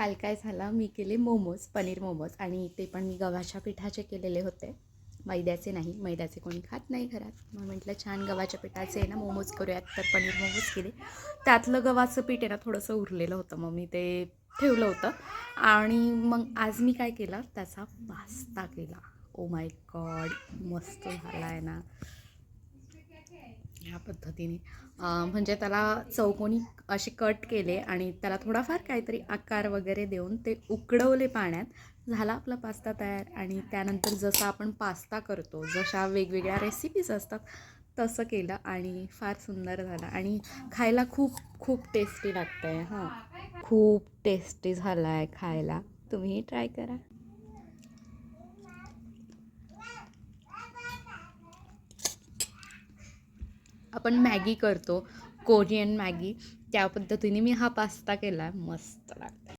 काल काय झालं, मी केले मोमोज, पनीर मोमोज आणि ते पण मी गव्हाच्या पिठाचे केलेले होते, मैद्याचे नाही. मैद्याचे कोणी खात नाही घरात. मग म्हटलं छान गव्हाच्या पिठाचे आहे ना मोमोज करूयात, तर पनीर मोमोज केले. त्यातलं गव्हाचं पीठ आहे ना थोडंसं उरलेलं होतं, मग मी ते ठेवलं होतं. आणि मग आज मी काय केलं, त्याचा पास्ता केला. ओ माय गॉड, मस्त झाला आहे ना ह्या पद्धतीने. म्हणजे त्याला चौकोनी असे कट केले आणि त्याला थोडाफार काहीतरी आकार वगैरे देऊन ते उकडवले पाण्यात. झाला आपला पास्ता तयार. आणि त्यानंतर जसं आपण पास्ता करतो, जशा वेगवेगळ्या रेसिपीज असतात तसं केलं आणि फार सुंदर झालं आणि खायला खूप खूप टेस्टी लागतं आहे. हां, खूप टेस्टी झाला आहे खायला. तुम्हीही ट्राय करा. आपण मॅगी करतो, कोरियन मॅगी, त्या पद्धतीने मी हा पास्ता केला आहे. मस्त लागतं.